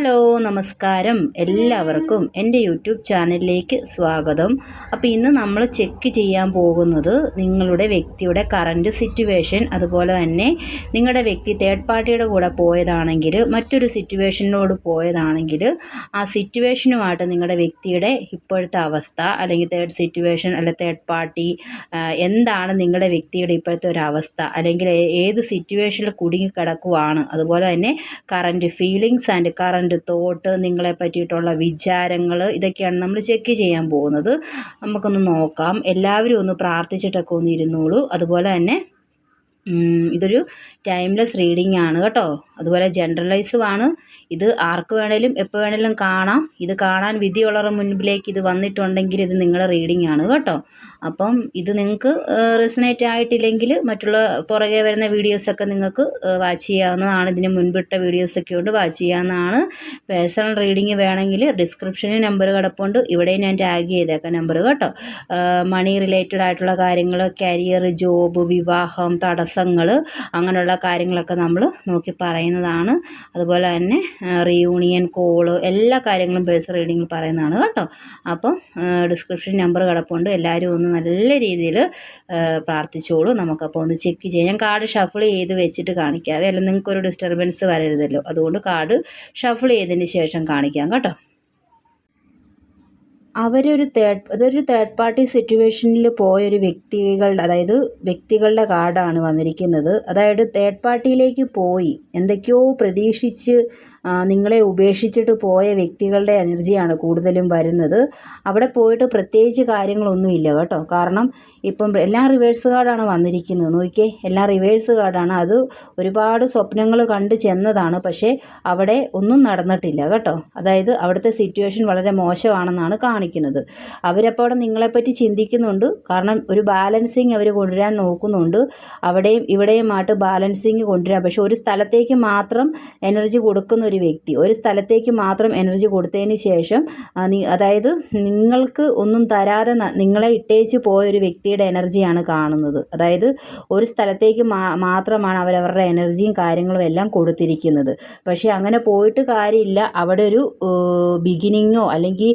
Hello നമസ്കാരം എല്ലാവർക്കും എൻ്റെ യൂട്യൂബ് ചാനലിലേക്ക് സ്വാഗതം. അപ്പോൾ ഇന്ന് നമ്മൾ ചെക്ക് ചെയ്യാൻ പോകുന്നത് നിങ്ങളുടെ വ്യക്തിയുടെ കറൻറ്റ് സിറ്റുവേഷൻ, അതുപോലെ തന്നെ നിങ്ങളുടെ വ്യക്തി തേർഡ് പാർട്ടിയുടെ കൂടെ പോയതാണെങ്കിൽ, മറ്റൊരു സിറ്റുവേഷനിലോട് പോയതാണെങ്കിൽ ആ സിറ്റുവേഷനുമായിട്ട് നിങ്ങളുടെ വ്യക്തിയുടെ ഇപ്പോഴത്തെ അവസ്ഥ, അല്ലെങ്കിൽ തേർഡ് സിറ്റുവേഷൻ അല്ലെങ്കിൽ തേർഡ് പാർട്ടി എന്താണ് നിങ്ങളുടെ വ്യക്തിയുടെ ഇപ്പോഴത്തെ ഒരു അവസ്ഥ, അല്ലെങ്കിൽ ഏത് സിറ്റുവേഷനിൽ കുടുങ്ങിക്കിടക്കുവാണ്, അതുപോലെ തന്നെ current feelings and current thought, നിങ്ങളെ പറ്റിയിട്ടുള്ള വിചാരങ്ങൾ, ഇതൊക്കെയാണ് നമ്മൾ ചെക്ക് ചെയ്യാൻ പോകുന്നത്. നമുക്കൊന്ന് നോക്കാം. എല്ലാവരും ഒന്ന് പ്രാർത്ഥിച്ചിട്ടൊക്കെ ഒന്ന് ഇരുന്നോളൂ. അതുപോലെ തന്നെ ഇതൊരു ടൈംലെസ് റീഡിംഗ് ആണ് കേട്ടോ. അതുപോലെ ജനറലൈസുമാണ്. ഇത് ആർക്ക് വേണേലും എപ്പോൾ വേണേലും കാണാം. ഇത് കാണാൻ വിധിയുള്ളവരുടെ മുൻപിലേക്ക് ഇത് വന്നിട്ടുണ്ടെങ്കിൽ ഇത് നിങ്ങളുടെ റീഡിംഗ് ആണ് കേട്ടോ. അപ്പം ഇത് നിങ്ങൾക്ക് റെസനേറ്റ് ആയിട്ടില്ലെങ്കിൽ മറ്റുള്ള പുറകെ വരുന്ന വീഡിയോസൊക്കെ നിങ്ങൾക്ക് വാച്ച് ചെയ്യാവുന്നതാണ്. ഇതിന് മുൻപിട്ട വീഡിയോസൊക്കെ ഉണ്ട്, വാച്ച് ചെയ്യാവുന്നതാണ്. പേഴ്സണൽ റീഡിംഗ് വേണമെങ്കിൽ ഡിസ്ക്രിപ്ഷനിൽ നമ്പർ കിടപ്പുണ്ട്, ഇവിടെ ഞാൻ ടാഗ് ചെയ്തേക്കാം നമ്പർ കേട്ടോ. മണി റിലേറ്റഡ് ആയിട്ടുള്ള കാര്യങ്ങൾ, കരിയർ, ജോബ്, വിവാഹം, തടസ്സങ്ങൾ, അങ്ങനെയുള്ള കാര്യങ്ങളൊക്കെ നമ്മൾ നോക്കി പറയുന്നതാണ്. അതുപോലെ തന്നെ റീയൂണിയൻ, കോള്, എല്ലാ കാര്യങ്ങളും പേഴ്സണൽ റീഡിങ്ങിൽ പറയുന്നതാണ് കേട്ടോ. അപ്പം ഡിസ്ക്രിപ്ഷൻ നമ്പർ കിടപ്പുണ്ട്. എല്ലാവരും ഒന്ന് നല്ല രീതിയിൽ പ്രാർത്ഥിച്ചോളൂ. നമുക്കപ്പോൾ ഒന്ന് ചെക്ക് ചെയ്യാം. ഞാൻ കാർഡ് ഷഫിൾ ചെയ്ത് വെച്ചിട്ട് കാണിക്കാവേ, അല്ലെങ്കിൽ നിങ്ങൾക്കൊരു ഡിസ്റ്റർബൻസ് വരരുതല്ലോ. അതുകൊണ്ട് കാർഡ് ഷഫിൾ ചെയ്തതിന് ശേഷം കാണിക്കാം കേട്ടോ. അതൊരു തേർഡ് പാർട്ടി സിറ്റുവേഷനിൽ പോയൊരു അതായത് വ്യക്തികളുടെ കാർഡാണ് വന്നിരിക്കുന്നത്. അതായത് തേർഡ് പാർട്ടിയിലേക്ക് പോയി എന്തൊക്കെയോ പ്രതീക്ഷിച്ച് നിങ്ങളെ ഉപേക്ഷിച്ചിട്ട് പോയ വ്യക്തികളുടെ എനർജിയാണ് കൂടുതലും വരുന്നത്. അവിടെ പോയിട്ട് പ്രത്യേകിച്ച് കാര്യങ്ങളൊന്നുമില്ല കേട്ടോ. കാരണം ഇപ്പം എല്ലാം റിവേഴ്സ് കാർഡാണ് വന്നിരിക്കുന്നത്. നോക്കിയേ, എല്ലാം റിവേഴ്സ് കാർഡാണ്. അത് ഒരുപാട് സ്വപ്നങ്ങൾ കണ്ടു ചെന്നതാണ്, പക്ഷേ അവിടെ ഒന്നും നടന്നിട്ടില്ല കേട്ടോ. അതായത് അവിടുത്തെ സിറ്റുവേഷൻ വളരെ മോശമാണെന്നാണ് കാണിക്കുന്നത്. അവരപ്പോൾ അവിടെ നിങ്ങളെപ്പറ്റി ചിന്തിക്കുന്നുണ്ട്. കാരണം ഒരു ബാലൻസിങ് അവർ കൊണ്ടുവരാൻ നോക്കുന്നുണ്ട്. അവിടെയും ഇവിടെയുമായിട്ട് ബാലൻസിങ് കൊണ്ടുവരാൻ. പക്ഷേ ഒരു സ്ഥലത്തേക്ക് മാത്രം എനർജി കൊടുക്കുന്ന ഒരു വ്യക്തി, ഒരു സ്ഥലത്തേക്ക് മാത്രം എനർജി കൊടുത്തതിന് ശേഷം അതായത് നിങ്ങൾക്ക് ഒന്നും തരാതെ നിങ്ങളെ ഇട്ടേച്ച് പോയൊരു വ്യക്തിയുടെ എനർജിയാണ് കാണുന്നത്. അതായത് ഒരു സ്ഥലത്തേക്ക് മാത്രമാണ് അവരവരുടെ എനർജിയും കാര്യങ്ങളും എല്ലാം കൊടുത്തിരിക്കുന്നത്. പക്ഷേ അങ്ങനെ പോയിട്ട് കാര്യമില്ല. അവിടെ ഒരു ബിഗിനിങ്ങോ അല്ലെങ്കിൽ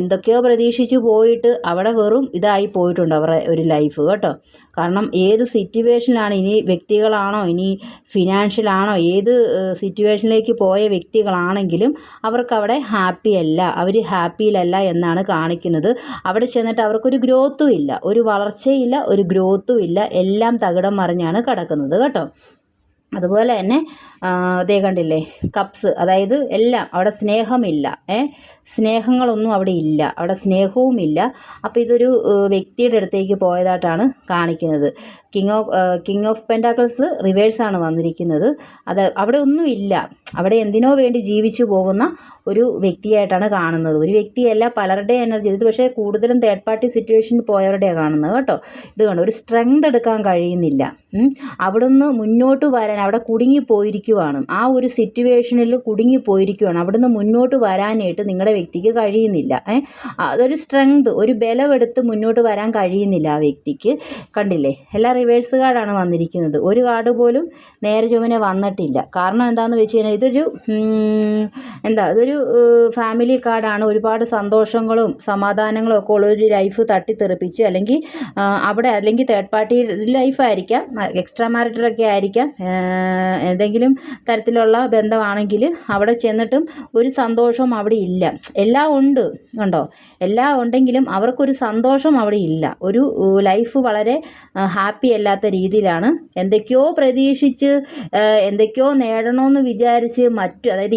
എന്തൊക്കെയോ പ്രതീക്ഷിച്ച് പോയിട്ട് അവിടെ വെറും ഇതായി പോയിട്ടുണ്ട് അവരുടെ ഒരു ലൈഫ് കേട്ടോ. കാരണം ഏത് സിറ്റുവേഷനിലാണ്, ഇനി വ്യക്തികളാണോ, ഇനി ഫിനാൻഷ്യലാണോ, ഏത് സിറ്റുവേഷനിലേക്ക് പോയ വ്യക്തികളാണെങ്കിലും അവർക്കവിടെ അവർ ഹാപ്പിയിലല്ല എന്നാണ് കാണിക്കുന്നത്. അവിടെ ചെന്നിട്ട് അവർക്കൊരു ഗ്രോത്തും ഇല്ല, ഒരു വളർച്ചയില്ല, ഒരു ഗ്രോത്തും ഇല്ല. എല്ലാം തകിടം മറിഞ്ഞാണ് കിടക്കുന്നത് കേട്ടോ. അതുപോലെ തന്നെ അതേ കണ്ടില്ലേ, കപ്സ്, അതായത് എല്ലാം അവിടെ സ്നേഹമില്ല. സ്നേഹങ്ങളൊന്നും അവിടെ ഇല്ല, അവിടെ സ്നേഹവും ഇല്ല. അപ്പോൾ ഇതൊരു വ്യക്തിയുടെ അടുത്തേക്ക് പോയതായിട്ടാണ് കാണിക്കുന്നത്. കിങ് ഓഫ് പെൻറ്റാക്കിൾസ് റിവേഴ്സാണ് വന്നിരിക്കുന്നത്. അവിടെ ഒന്നും ഇല്ല. അവിടെ എന്തിനോ വേണ്ടി ജീവിച്ചു പോകുന്ന ഒരു വ്യക്തിയായിട്ടാണ് കാണുന്നത്. ഒരു വ്യക്തിയല്ല, പലരുടെ എനർജി. ഇത് പക്ഷേ കൂടുതലും തേർഡ് പാർട്ടി സിറ്റുവേഷനിൽ പോയവരുടെയാണ് കാണുന്നത് കേട്ടോ. ഇത് കണ്ടോ, ഒരു സ്ട്രെങ്ത് എടുക്കാൻ കഴിയുന്നില്ല. അവിടുന്ന് മുന്നോട്ട് വരാൻ അവിടെ കുടുങ്ങിപ്പോയിരിക്കുവാണ്. ആ ഒരു സിറ്റുവേഷനിൽ കുടുങ്ങിപ്പോയിരിക്കുവാണ്. അവിടുന്ന് മുന്നോട്ട് വരാനായിട്ട് നിങ്ങളുടെ വ്യക്തിക്ക് കഴിയുന്നില്ല. അതൊരു സ്ട്രെങ്ത്, ഒരു ബലമെടുത്ത് മുന്നോട്ട് വരാൻ കഴിയുന്നില്ല ആ വ്യക്തിക്ക്. കണ്ടില്ലേ, എല്ലാം റിവേഴ്സ് കാർഡാണ് വന്നിരിക്കുന്നത്. ഒരു കാർഡ് പോലും നേരെ ചൊവ്വനെ വന്നിട്ടില്ല. കാരണം എന്താണെന്ന് വെച്ച് കഴിഞ്ഞാൽ ഇതൊരു ഫാമിലി കാർഡാണ്. ഒരുപാട് സന്തോഷങ്ങളും സമാധാനങ്ങളും ഒക്കെ ഉള്ളൊരു ലൈഫ് തട്ടിത്തെറിപ്പിച്ച്, അല്ലെങ്കിൽ തേർഡ് പാർട്ടി ലൈഫായിരിക്കാം, എക്സ്ട്രാ മാരിറ്റലൊക്കെ ആയിരിക്കാം, ഏതെങ്കിലും തരത്തിലുള്ള ബന്ധമാണെങ്കിൽ അവിടെ ചെന്നിട്ടും ഒരു സന്തോഷവും അവിടെ ഇല്ല. എല്ലാം ഉണ്ട് കണ്ടോ, എല്ലാം ഉണ്ടെങ്കിലും അവർക്കൊരു സന്തോഷം അവിടെ ഇല്ല. ഒരു ലൈഫ് വളരെ ഹാപ്പി അല്ലാത്ത രീതിയിലാണ്. എന്തൊക്കെയോ പ്രതീക്ഷിച്ച് എന്തൊക്കെയോ നേടണമെന്ന് വിചാരിച്ച് അതായത്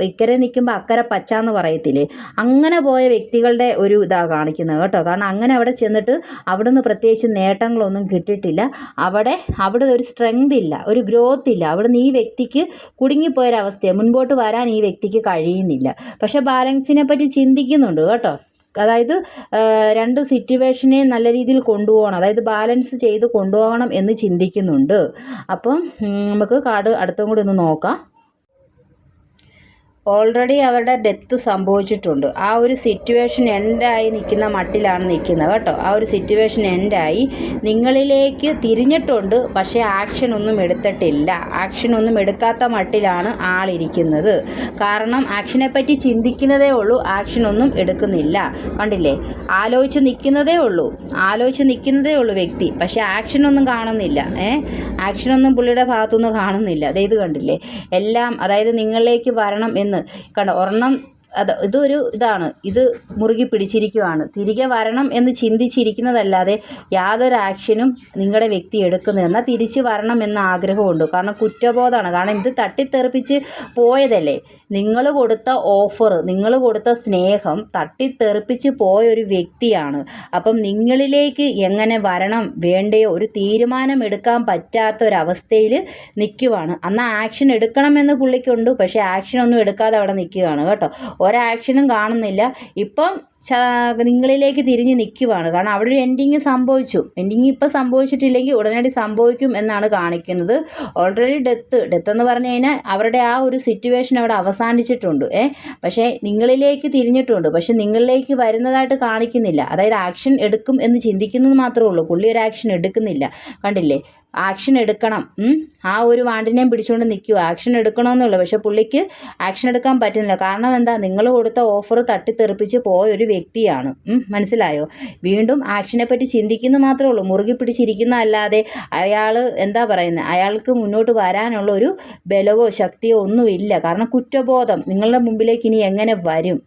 ഇക്കരെ നിൽക്കുമ്പോൾ അക്കരെ പച്ച എന്ന് പറയത്തില്ലേ, അങ്ങനെ പോയ വ്യക്തികളുടെ ഒരു ഇതാണ് കാണിക്കുന്നത് കേട്ടോ. കാരണം അങ്ങനെ അവിടെ ചെന്നിട്ട് അവിടുന്ന് പ്രത്യേകിച്ച് നേട്ടങ്ങളൊന്നും കിട്ടിയിട്ടില്ല. അവിടെ ഒരു സ്ട്രെങ്ത് ഇല്ല, ഒരു ഗ്രോത്ത് ഇല്ല. അവിടുന്ന് ഈ വ്യക്തിക്ക് കുടുങ്ങിപ്പോയൊരവസ്ഥയാണ്. മുൻപോട്ട് വരാൻ ഈ വ്യക്തിക്ക് കഴിയുന്നില്ല. പക്ഷേ ബാലൻസിനെ പറ്റി ചിന്തിക്കുന്നുണ്ട് കേട്ടോ. അതായത് രണ്ട് സിറ്റുവേഷനെ നല്ല രീതിയിൽ കൊണ്ടുപോകണം, അതായത് ബാലൻസ് ചെയ്ത് കൊണ്ടുപോകണം എന്ന് ചിന്തിക്കുന്നുണ്ട്. അപ്പം നമുക്ക് കാർഡ് അടുത്തും കൂടി ഒന്ന് നോക്കാം. ഓൾറെഡി അവരുടെ ഡെത്ത് സംഭവിച്ചിട്ടുണ്ട്. ആ ഒരു സിറ്റുവേഷൻ എൻഡായി നിൽക്കുന്ന മട്ടിലാണ് നിൽക്കുന്നത് കേട്ടോ. ആ ഒരു സിറ്റുവേഷൻ എൻഡായി നിങ്ങളിലേക്ക് തിരിഞ്ഞിട്ടുണ്ട്, പക്ഷേ ആക്ഷനൊന്നും എടുത്തിട്ടില്ല. ആക്ഷനൊന്നും എടുക്കാത്ത മട്ടിലാണ് ആളിരിക്കുന്നത്. കാരണം ആക്ഷനെപ്പറ്റി ചിന്തിക്കുന്നതേ ഉള്ളൂ, ആക്ഷനൊന്നും എടുക്കുന്നില്ല. കണ്ടില്ലേ, ആലോചിച്ച് നിൽക്കുന്നതേ ഉള്ളൂ വ്യക്തി, പക്ഷേ ആക്ഷനൊന്നും കാണുന്നില്ല. ആക്ഷനൊന്നും പുള്ളിയുടെ ഭാഗത്തുനിന്ന് കാണുന്നില്ല. ഇത് കണ്ടില്ലേ, എല്ലാം അതായത് നിങ്ങളിലേക്ക് വരണം എന്ന് കണ്ടോ. ഒരെണ്ണം ഇതാണ്, ഇത് മുറുകി പിടിച്ചിരിക്കുവാണ്. തിരികെ വരണം എന്ന് ചിന്തിച്ചിരിക്കുന്നതല്ലാതെ യാതൊരു ആക്ഷനും നിങ്ങളുടെ വ്യക്തി എടുക്കുന്നില്ല. എന്നാൽ തിരിച്ച് വരണം എന്ന ആഗ്രഹമുണ്ട്. കാരണം കുറ്റബോധമാണ്. കാരണം ഇത് തട്ടിത്തെറിപ്പിച്ച് പോയതല്ലേ. നിങ്ങൾ കൊടുത്ത ഓഫർ, നിങ്ങൾ കൊടുത്ത സ്നേഹം തട്ടിത്തെറിപ്പിച്ച് പോയൊരു വ്യക്തിയാണ്. അപ്പം നിങ്ങളിലേക്ക് എങ്ങനെ വരണം വേണ്ടയോ ഒരു തീരുമാനം എടുക്കാൻ പറ്റാത്ത ഒരവസ്ഥയിൽ നിൽക്കുവാണ്. എന്നാൽ ആക്ഷൻ എടുക്കണമെന്ന് പുള്ളിക്കുണ്ട്, പക്ഷേ ആക്ഷനൊന്നും എടുക്കാതെ അവിടെ നിൽക്കുകയാണ് കേട്ടോ. ഒരാക്ഷനും കാണുന്നില്ല. ഇപ്പം നിങ്ങളിലേക്ക് തിരിഞ്ഞ് നിൽക്കുവാണ്. കാരണം അവിടെ ഒരു എൻഡിങ് സംഭവിച്ചു. എൻഡിങ് ഇപ്പം സംഭവിച്ചിട്ടില്ലെങ്കിൽ ഉടനടി സംഭവിക്കും എന്നാണ് കാണിക്കുന്നത്. ഓൾറെഡി ഡെത്ത് എന്ന് പറഞ്ഞു കഴിഞ്ഞാൽ അവരുടെ ആ ഒരു സിറ്റുവേഷൻ അവിടെ അവസാനിച്ചിട്ടുണ്ട്. പക്ഷേ നിങ്ങളിലേക്ക് തിരിഞ്ഞിട്ടുണ്ട്, പക്ഷെ നിങ്ങളിലേക്ക് വരുന്നതായിട്ട് കാണിക്കുന്നില്ല. അതായത് ആക്ഷൻ എടുക്കും എന്ന് ചിന്തിക്കുന്നത് മാത്രമേ ഉള്ളൂ. പുള്ളി ഒരു ആക്ഷൻ എടുക്കുന്നില്ല. കണ്ടില്ലേ, ആക്ഷൻ എടുക്കണം. ആ ഒരു വാണ്ടിനെയും പിടിച്ചുകൊണ്ട് നിൽക്കുക. ആക്ഷൻ എടുക്കണമെന്നുള്ളൂ, പക്ഷെ പുള്ളിക്ക് ആക്ഷൻ എടുക്കാൻ പറ്റുന്നില്ല. കാരണം എന്താ, നിങ്ങൾ കൊടുത്ത ഓഫർ തട്ടിത്തെറിപ്പിച്ച് പോയൊരു വ്യക്തിയാണ്. മനസ്സിലായോ? വീണ്ടും ആക്ഷനെ പറ്റി ചിന്തിക്കുന്നു മാത്രമേ ഉള്ളൂ, മുറുകി പിടിച്ചിരിക്കുന്ന അല്ലാതെ അയാൾ എന്താ പറയുന്നത്, അയാൾക്ക് മുന്നോട്ട് വരാനുള്ള ഒരു ബലവോ ശക്തിയോ ഒന്നുമില്ല. കാരണം കുറ്റബോധം. നിങ്ങളുടെ മുമ്പിലേക്ക് ഇനി എങ്ങനെ വരും?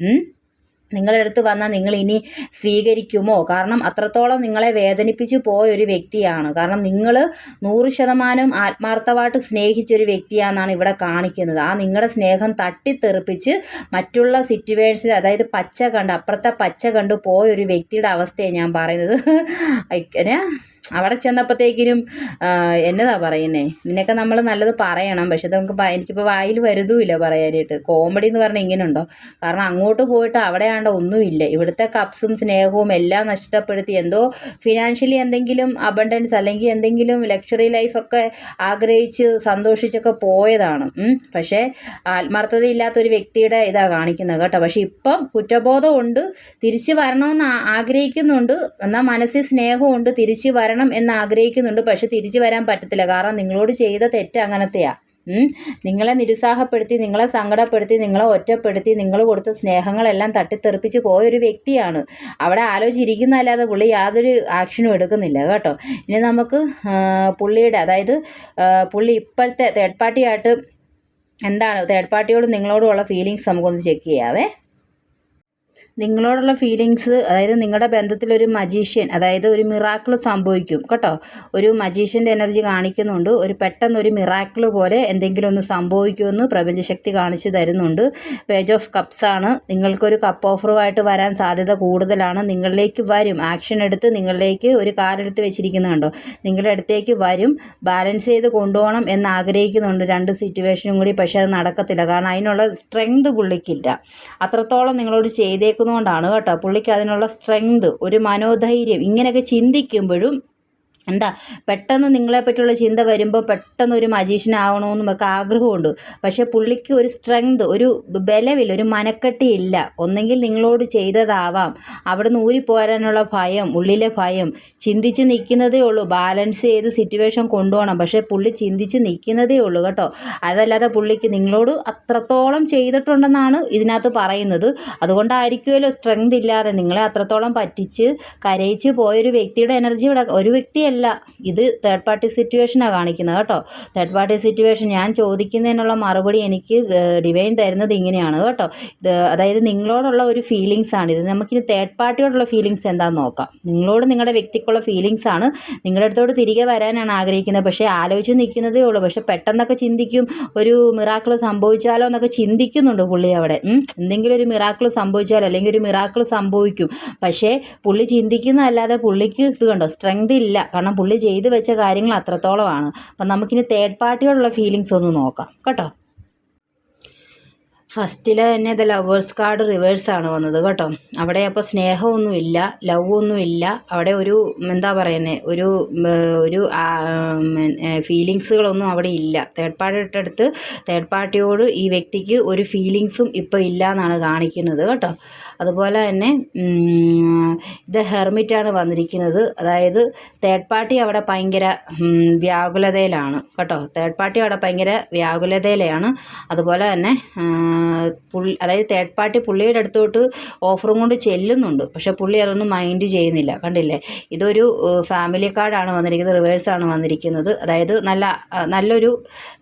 നിങ്ങളുടെ അടുത്ത് വന്നാൽ നിങ്ങൾ ഇനി സ്വീകരിക്കുമോ? കാരണം അത്രത്തോളം നിങ്ങളെ വേദനിപ്പിച്ച് പോയൊരു വ്യക്തിയാണ്. കാരണം നിങ്ങൾ 100% ആത്മാർത്ഥമായിട്ട് സ്നേഹിച്ചൊരു വ്യക്തിയാണെന്നാണ് ഇവിടെ കാണിക്കുന്നത്. ആ നിങ്ങളുടെ സ്നേഹം തട്ടിത്തെറിപ്പിച്ച് മറ്റുള്ള സിറ്റുവേഷനിൽ, അതായത് അപ്പുറത്തെ പച്ച കണ്ട് പോയൊരു വ്യക്തിയുടെ അവസ്ഥയാണ് ഞാൻ പറയുന്നത്. അവിടെ ചെന്നപ്പോഴത്തേക്കിനും എന്നതാ പറയുന്നേ, നിനക്ക് നമ്മൾ നല്ലത് പറയണം, പക്ഷെ നമുക്ക് എനിക്കിപ്പോൾ വായിൽ വരുതുമില്ല പറയാനായിട്ട്. കോമഡി എന്ന് പറഞ്ഞാൽ ഇങ്ങനെ ഉണ്ടോ? കാരണം അങ്ങോട്ട് പോയിട്ട് അവിടെയാണ്ട് ഒന്നുമില്ല. ഇവിടുത്തെ കപ്സും സ്നേഹവും എല്ലാം നഷ്ടപ്പെടുത്തി എന്തോ ഫിനാൻഷ്യലി എന്തെങ്കിലും അബണ്ടൻസ് അല്ലെങ്കിൽ എന്തെങ്കിലും ലക്ഷറി ലൈഫൊക്കെ ആഗ്രഹിച്ച് സന്തോഷിച്ചൊക്കെ പോയതാണ്. പക്ഷേ ആത്മാർത്ഥതയില്ലാത്തൊരു വ്യക്തിയുടെ ഇതാ കാണിക്കുന്നത് കേട്ടോ. പക്ഷെ ഇപ്പം കുറ്റബോധമുണ്ട്, തിരിച്ച് വരണമെന്ന് ആഗ്രഹിക്കുന്നുണ്ട്, എന്നാൽ മനസ്സിൽ സ്നേഹമുണ്ട്, തിരിച്ച് വരണം എന്ന് ആഗ്രഹിക്കുന്നുണ്ട്. പക്ഷെ തിരിച്ചു വരാൻ പറ്റത്തില്ല. കാരണം നിങ്ങളോട് ചെയ്ത തെറ്റ് അങ്ങനത്തെയാണ്. നിങ്ങളെ നിരുത്സാഹപ്പെടുത്തി, നിങ്ങളെ സങ്കടപ്പെടുത്തി, നിങ്ങളെ ഒറ്റപ്പെടുത്തി, നിങ്ങൾ കൊടുത്ത സ്നേഹങ്ങളെല്ലാം തട്ടിത്തെറിപ്പിച്ച് പോയൊരു വ്യക്തിയാണ്. അവിടെ ആലോചിച്ചിരിക്കുന്നതല്ലാതെ പുള്ളി യാതൊരു ആക്ഷനും എടുക്കുന്നില്ല കേട്ടോ. ഇനി നമുക്ക് പുള്ളിയുടെ, അതായത് പുള്ളി ഇപ്പോഴത്തെ തേർഡ് പാർട്ടിയായിട്ട് എന്താണ്, തേർഡ് പാർട്ടിയോട് നിങ്ങളോടുള്ള ഫീലിങ്സ് നമുക്കൊന്ന് ചെക്ക് ചെയ്യാവേ. നിങ്ങളോടുള്ള ഫീലിങ്സ്, അതായത് നിങ്ങളുടെ ബന്ധത്തിലൊരു മജീഷ്യൻ, അതായത് ഒരു മിറാക്കിൾ സംഭവിക്കും കേട്ടോ. ഒരു മജീഷ്യൻ്റെ എനർജി കാണിക്കുന്നുണ്ട്. പെട്ടെന്നൊരു മിറാക്കിൾ പോലെ എന്തെങ്കിലും ഒന്ന് സംഭവിക്കുമെന്ന് പ്രപഞ്ചശക്തി കാണിച്ചു തരുന്നുണ്ട്. പേജ് ഓഫ് കപ്സ് ആണ്. നിങ്ങൾക്കൊരു കപ്പ് ഓഫറുമായിട്ട് വരാൻ സാധ്യത കൂടുതലാണ്. നിങ്ങളിലേക്ക് വരും. ആക്ഷൻ എടുത്ത് നിങ്ങളിലേക്ക് ഒരു കാലെടുത്ത് വെച്ചിരിക്കുന്നുണ്ടോ, നിങ്ങളുടെ അടുത്തേക്ക് വരും. ബാലൻസ് ചെയ്ത് കൊണ്ടുപോകണം എന്ന് ആഗ്രഹിക്കുന്നുണ്ട് രണ്ട് സിറ്റുവേഷനും കൂടി. പക്ഷേ അത് നടക്കത്തില്ല. കാരണം അതിനുള്ള സ്ട്രെങ്ത് പുള്ളിക്കില്ല. അത്രത്തോളം നിങ്ങളോട് ചെയ്തേക്കുന്നതുകൊണ്ടാണ് കേട്ടോ. പുള്ളിക്ക് അതിനുള്ള സ്ട്രെങ്ത്, ഒരു മനോധൈര്യം, ഇങ്ങനെയൊക്കെ ചിന്തിക്കുമ്പോഴും എന്താ പെട്ടെന്ന് നിങ്ങളെപ്പറ്റിയുള്ള ചിന്ത വരുമ്പോൾ പെട്ടെന്ന് ഒരു മജീഷ്യനാവണമെന്ന് നമുക്ക് ആഗ്രഹമുണ്ട്. പക്ഷേ പുള്ളിക്ക് ഒരു സ്ട്രെങ്ത്, ഒരു ബലമില്ല, ഒരു മനക്കെട്ടിയില്ല. ഒന്നെങ്കിൽ നിങ്ങളോട് ചെയ്തതാവാം, അവിടെ നിന്ന് ഊരിപ്പോരാനുള്ള ഭയം, ഉള്ളിലെ ഭയം. ചിന്തിച്ച് നിൽക്കുന്നതേ ഉള്ളൂ, ബാലൻസ് ചെയ്ത് സിറ്റുവേഷൻ കൊണ്ടുപോകണം. പക്ഷേ പുള്ളി ചിന്തിച്ച് നിൽക്കുന്നതേ ഉള്ളൂ കേട്ടോ. അതല്ലാതെ പുള്ളിക്ക് നിങ്ങളോട് അത്രത്തോളം ചെയ്തിട്ടുണ്ടെന്നാണ് ഇതിനകത്ത് പറയുന്നത്. അതുകൊണ്ടായിരിക്കുമല്ലോ സ്ട്രെങ്ത് ഇല്ലാതെ നിങ്ങളെ അത്രത്തോളം പറ്റിച്ച് കരയിച്ച് പോയൊരു വ്യക്തിയുടെ എനർജി ഇവിടെ, ഒരു വ്യക്തിയല്ല, ഇത് തേർഡ് പാർട്ടി സിറ്റുവേഷനാണ് കാണിക്കുന്നത് കേട്ടോ. തേർഡ് പാർട്ടി സിറ്റുവേഷൻ ഞാൻ ചോദിക്കുന്നതിനുള്ള മറുപടി എനിക്ക് ഡിവൈൻ തരുന്നത് ഇങ്ങനെയാണ് കേട്ടോ. അതായത് നിങ്ങളോടുള്ള ഒരു ഫീലിങ്സ് ആണ് ഇത്. നമുക്കിനി തേർഡ് പാർട്ടിയോടുള്ള ഫീലിങ്സ് എന്താണെന്ന് നോക്കാം. നിങ്ങളോട് നിങ്ങളുടെ വ്യക്തിക്കുള്ള ഫീലിങ്സ് ആണ്. നിങ്ങളുടെ അടുത്തോട് തിരികെ വരാനാണ് ആഗ്രഹിക്കുന്നത്. പക്ഷേ ആലോചിച്ച് നിൽക്കുന്നതേ ഉള്ളൂ. പക്ഷേ പെട്ടെന്നൊക്കെ ചിന്തിക്കും, ഒരു മിറാക്കിൾ സംഭവിച്ചാലോ എന്നൊക്കെ ചിന്തിക്കുന്നുണ്ട് പുള്ളി അവിടെ. എന്തെങ്കിലും ഒരു മിറാക്കിൾ സംഭവിച്ചാലോ, അല്ലെങ്കിൽ ഒരു മിറാക്കിൾ സംഭവിക്കും. പക്ഷേ പുള്ളി ചിന്തിക്കുന്നതല്ലാതെ പുള്ളിക്ക് ഇത് കണ്ടോ സ്ട്രെങ്ത് ഇല്ല. കാരണം പുള്ളി ചെയ്തു വെച്ച കാര്യങ്ങൾ അത്രത്തോളമാണ്. അപ്പം നമുക്കിനി തേർഡ് പാർട്ടിയോടുള്ള ഫീലിങ്സ് ഒന്ന് നോക്കാം കേട്ടോ. ഫസ്റ്റിൽ തന്നെ ഇത് ലവേഴ്സ് കാർഡ് റിവേഴ്സാണ് വന്നത് കേട്ടോ. അവിടെ അപ്പോൾ സ്നേഹമൊന്നുമില്ല, ലവ് ഒന്നുമില്ല. അവിടെ ഒരു എന്താ പറയുന്നത്, ഒരു ഫീലിങ്സുകളൊന്നും അവിടെ ഇല്ല. തേർഡ് പാർട്ടിയുടെ അടുത്ത് തേർഡ് പാർട്ടിയോട് ഈ വ്യക്തിക്ക് ഒരു ഫീലിങ്സും ഇപ്പോൾ ഇല്ല എന്നാണ് കാണിക്കുന്നത് കേട്ടോ. അതുപോലെ തന്നെ ഇത് ഹെർമിറ്റാണ് വന്നിരിക്കുന്നത്. അതായത് തേർഡ് പാർട്ടി അവിടെ ഭയങ്കര വ്യാകുലതയിലാണ് കേട്ടോ. തേർഡ് പാർട്ടി അവിടെ ഭയങ്കര വ്യാകുലതയിലാണ്. അതുപോലെ തന്നെ അതായത് തേർഡ് പാർട്ടി പുള്ളിയുടെ അടുത്തോട്ട് ഓഫറും കൊണ്ട് ചെല്ലുന്നുണ്ട്, പക്ഷെ പുള്ളി അതൊന്നും മൈൻഡ് ചെയ്യുന്നില്ല. കണ്ടില്ലേ, ഇതൊരു ഫാമിലി കാർഡാണ് വന്നിരിക്കുന്നത്, റിവേഴ്സാണ് വന്നിരിക്കുന്നത്. അതായത് നല്ലൊരു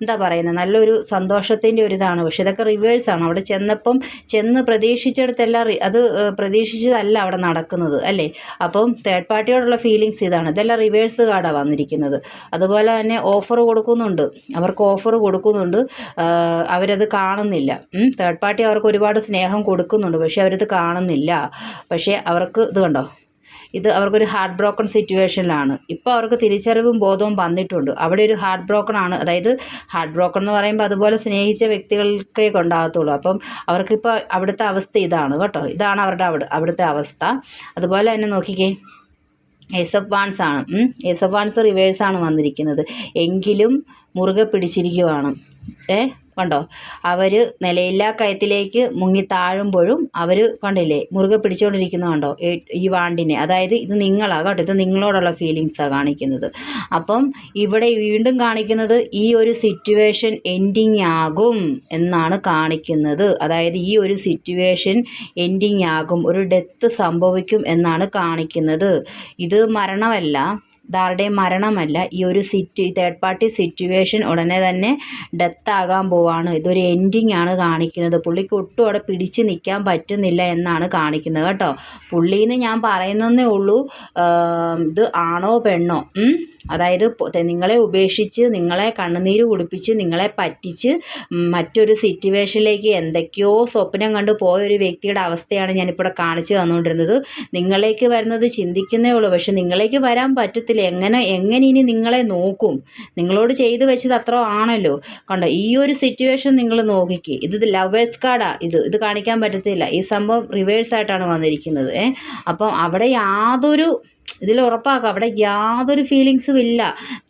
എന്താ പറയുന്നത്, നല്ലൊരു സന്തോഷത്തിൻ്റെ ഒരു ഇതാണ്. പക്ഷെ ഇതൊക്കെ റിവേഴ്സാണ്. അവിടെ ചെന്ന് പ്രതീക്ഷിച്ചിടത്തെല്ലാം അത് പ്രതീക്ഷിച്ചതല്ല അവിടെ നടക്കുന്നത് അല്ലേ. അപ്പം തേർഡ് പാർട്ടിയോടുള്ള ഫീലിങ്സ് ഇതാണ്. ഇതെല്ലാം റിവേഴ്സ് കാർഡാണ് വന്നിരിക്കുന്നത്. അതുപോലെ തന്നെ ഓഫർ കൊടുക്കുന്നുണ്ട്, അവർക്ക് ഓഫർ കൊടുക്കുന്നുണ്ട്, അവരത് കാണുന്നില്ല. തേർഡ് പാർട്ടി അവർക്ക് ഒരുപാട് സ്നേഹം കൊടുക്കുന്നുണ്ട്, പക്ഷേ അവരത് കാണുന്നില്ല. പക്ഷേ അവർക്ക് ഇത് കണ്ടോ, ഇത് അവർക്കൊരു ഹാർട്ട് ബ്രോക്കൺ സിറ്റുവേഷനിലാണ്. ഇപ്പോൾ അവർക്ക് തിരിച്ചറിവും ബോധവും വന്നിട്ടുണ്ട്. അവിടെ ഒരു ഹാർട്ട് ബ്രോക്കൺ ആണ്. അതായത് ഹാർട്ട് ബ്രോക്കൺ എന്ന് പറയുമ്പോൾ അതുപോലെ സ്നേഹിച്ച വ്യക്തികൾക്കേ കൊണ്ടാകത്തുള്ളൂ. അപ്പം അവർക്കിപ്പോൾ അവിടുത്തെ അവസ്ഥ ഇതാണ് കേട്ടോ. ഇതാണ് അവിടുത്തെ അവസ്ഥ. അതുപോലെ തന്നെ നോക്കിക്കേ, ഏസ് ഓഫ് വാൻസ് ആണ്. ഏസ് ഓഫ് വാൻസ് റിവേഴ്സാണ് വന്നിരിക്കുന്നത്. എങ്കിലും മുറുകെ പിടിച്ചിരിക്കുവാണ്. കണ്ടോ, അവർ നിലയില്ലാ കയത്തിലേക്ക് മുങ്ങി താഴുമ്പോഴും അവർ കണ്ടില്ലേ മുറുകെ പിടിച്ചുകൊണ്ടിരിക്കുന്നത് കണ്ടോ ഈ വാണ്ടിനെ. അതായത് ഇത് നിങ്ങളാണ് കേട്ടോ, ഇത് നിങ്ങളോടുള്ള ഫീലിങ്സാണ് കാണിക്കുന്നത്. അപ്പം ഇവിടെ വീണ്ടും കാണിക്കുന്നത് ഈ ഒരു സിറ്റുവേഷൻ എൻഡിങ് ആകും എന്നാണ് കാണിക്കുന്നത്. അതായത് ഈ ഒരു സിറ്റുവേഷൻ എൻഡിങ് ആകും, ഒരു ഡെത്ത് സംഭവിക്കും എന്നാണ് കാണിക്കുന്നത്. ഇത് മരണമല്ല, ഇതാരുടെയും മരണമല്ല. ഈ ഒരു തേർഡ് പാർട്ടി സിറ്റുവേഷൻ ഉടനെ തന്നെ ഡെത്താകാൻ പോവാണ്. ഇതൊരു എൻഡിങ് ആണ് കാണിക്കുന്നത്. പുള്ളിക്ക് ഒട്ടും അവിടെ പിടിച്ച് നിൽക്കാൻ പറ്റുന്നില്ല എന്നാണ് കാണിക്കുന്നത് കേട്ടോ. പുള്ളീന്ന് ഞാൻ പറയുന്നതേ ഉള്ളൂ, ഇത് ആണോ പെണ്ണോ, അതായത് നിങ്ങളെ ഉപേക്ഷിച്ച്, നിങ്ങളെ കണ്ണുനീര് കുടിപ്പിച്ച്, നിങ്ങളെ പറ്റിച്ച് മറ്റൊരു സിറ്റുവേഷനിലേക്ക് എന്തൊക്കെയോ സ്വപ്നം കണ്ട് പോയൊരു വ്യക്തിയുടെ അവസ്ഥയാണ് ഞാനിപ്പോൾ കാണിച്ചു തന്നുകൊണ്ടിരുന്നത്. നിങ്ങളേക്ക് വരുന്നത് ചിന്തിക്കുന്നേ ഉള്ളൂ, പക്ഷെ നിങ്ങളേക്ക് വരാൻ പറ്റത്തില്ല. എങ്ങനെ ഇനി നിങ്ങളെ നോക്കും? നിങ്ങളോട് ചെയ്തു വെച്ചത് അത്ര ആണല്ലോ. കണ്ടോ, ഈ ഒരു സിറ്റുവേഷൻ നിങ്ങൾ നോക്കിക്കേ. ഇത് ലവേഴ്സ് കാർഡാണ്. ഇത് കാണിക്കാൻ പറ്റത്തില്ല. ഈ സംഭവം റിവേഴ്സായിട്ടാണ് വന്നിരിക്കുന്നത്. അപ്പം അവിടെ ഇതിൽ ഉറപ്പാക്കാം, അവിടെ യാതൊരു ഫീലിങ്സും ഇല്ല.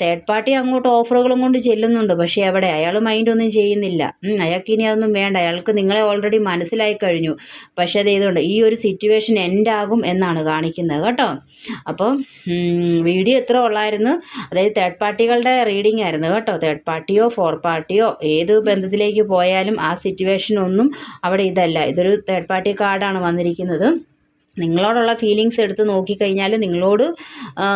തേർഡ് പാർട്ടി അങ്ങോട്ട് ഓഫറുകളും കൊണ്ട് ചെല്ലുന്നുണ്ട്, പക്ഷേ അവിടെ അയാൾ മൈൻഡൊന്നും ചെയ്യുന്നില്ല. അയാൾക്ക് ഇനി അതൊന്നും വേണ്ട, അയാൾക്ക് നിങ്ങളെ ഓൾറെഡി മനസ്സിലായി കഴിഞ്ഞു. പക്ഷേ അത് ചെയ്തുകൊണ്ട് ഈ ഒരു സിറ്റുവേഷൻ എൻഡാകും എന്നാണ് കാണിക്കുന്നത് കേട്ടോ. അപ്പം വീഡിയോ എത്ര ഉള്ളായിരുന്നു, അതായത് തേർഡ് പാർട്ടികളുടെ റീഡിംഗ് ആയിരുന്നു കേട്ടോ. തേർഡ് പാർട്ടിയോ ഫോർത്ത് പാർട്ടിയോ ഏത് ബന്ധത്തിലേക്ക് പോയാലും ആ സിറ്റുവേഷനൊന്നും അവിടെ ഇതല്ല. ഇതൊരു തേർഡ് പാർട്ടി കാർഡാണ് വന്നിരിക്കുന്നത്. നിങ്ങളോടുള്ള ഫീലിങ്സ് എടുത്ത് നോക്കിക്കഴിഞ്ഞാൽ നിങ്ങളോട്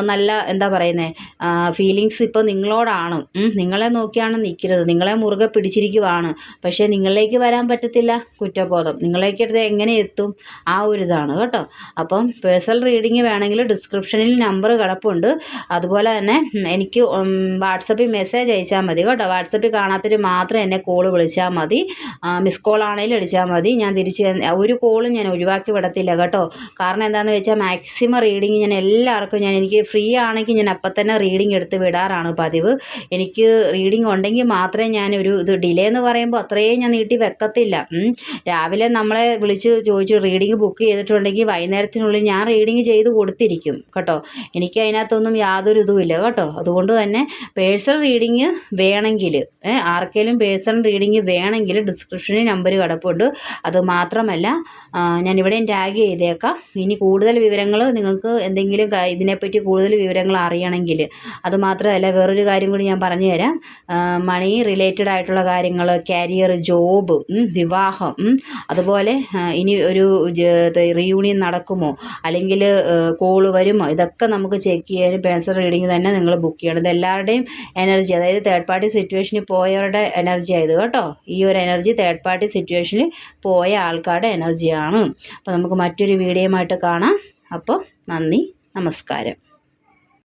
നല്ല എന്താ പറയുന്നത് ഫീലിങ്സ് ഇപ്പോൾ നിങ്ങളോടാണ്. നിങ്ങളെ നോക്കിയാണ് നിൽക്കുന്നത്, നിങ്ങളെ മുറുകെ പിടിച്ചിരിക്കുവാണ്. പക്ഷേ നിങ്ങളിലേക്ക് വരാൻ പറ്റത്തില്ല, കുറ്റബോധം. നിങ്ങളിലേക്ക് എടുത്ത് എങ്ങനെ എത്തും? ആ ഒരു ഇതാണ് കേട്ടോ. അപ്പം പേഴ്സണൽ റീഡിങ് വേണമെങ്കിൽ ഡിസ്ക്രിപ്ഷനിൽ നമ്പർ കിടപ്പുണ്ട്. അതുപോലെ തന്നെ എനിക്ക് വാട്സപ്പിൽ മെസ്സേജ് അയച്ചാൽ മതി കേട്ടോ. വാട്സപ്പിൽ കാണാത്തവർ മാത്രം എന്നെ കോള് വിളിച്ചാൽ മതി. മിസ് കോൾ ആണെങ്കിലും അടിച്ചാൽ മതി. ഞാൻ ഒരു കോളും ഞാൻ ഒഴിവാക്കി വിടത്തില്ല കേട്ടോ. കാരണം എന്താണെന്ന് വെച്ചാൽ മാക്സിമം റീഡിങ് ഞാൻ എല്ലാവർക്കും എനിക്ക് ഫ്രീ ആണെങ്കിൽ ഞാൻ അപ്പം തന്നെ റീഡിങ് എടുത്ത് വിടാറാണ് പതിവ്. എനിക്ക് റീഡിങ് ഉണ്ടെങ്കിൽ മാത്രമേ ഞാൻ ഇത് ഡിലേ എന്ന് പറയുമ്പോൾ അത്രയും ഞാൻ നീട്ടി വെക്കത്തില്ല. രാവിലെ നമ്മളെ വിളിച്ച് ചോദിച്ചു റീഡിങ് ബുക്ക് ചെയ്തിട്ടുണ്ടെങ്കിൽ വൈകുന്നേരത്തിനുള്ളിൽ ഞാൻ റീഡിങ് ചെയ്ത് കൊടുത്തിരിക്കും കേട്ടോ. എനിക്ക് അതിനകത്തൊന്നും യാതൊരു ഇതുമില്ല കേട്ടോ. അതുകൊണ്ട് തന്നെ പേഴ്സണൽ റീഡിങ് വേണമെങ്കിൽ ആർക്കെങ്കിലും പേഴ്സണൽ റീഡിങ് വേണമെങ്കിൽ ഡിസ്ക്രിപ്ഷനിൽ നമ്പർ കിടപ്പുണ്ട്. അത് മാത്രമല്ല ഞാനിവിടെ ടാഗ് ചെയ്തേക്കാം. ഇനി കൂടുതൽ വിവരങ്ങൾ നിങ്ങൾക്ക് എന്തെങ്കിലും ഇതിനെപ്പറ്റി കൂടുതൽ വിവരങ്ങൾ അറിയണമെങ്കിൽ, അതുമാത്രമല്ല വേറൊരു കാര്യം കൂടി ഞാൻ പറഞ്ഞു തരാം. മണി റിലേറ്റഡ് ആയിട്ടുള്ള കാര്യങ്ങൾ, കരിയർ, ജോബ്, വിവാഹം, അതുപോലെ ഇനി ഒരു റീയൂണിയൻ നടക്കുമോ അല്ലെങ്കിൽ കോള് വരുമോ, ഇതൊക്കെ നമുക്ക് ചെക്ക് ചെയ്യാൻ പേഴ്സണൽ റീഡിങ് തന്നെ നിങ്ങൾ ബുക്ക് ചെയ്യണം. ഇത് എല്ലാവരുടെയും എനർജി, അതായത് തേർഡ് പാർട്ടി സിറ്റുവേഷനിൽ പോയവരുടെ എനർജി ആയത് കേട്ടോ. ഈ ഒരു എനർജി തേർഡ് പാർട്ടി സിറ്റുവേഷനിൽ പോയ ആൾക്കാരുടെ എനർജിയാണ്. അപ്പോൾ നമുക്ക് മറ്റൊരു വീഡിയോയുമായിട്ട് കാണാം. അപ്പോൾ നന്ദി, നമസ്കാരം.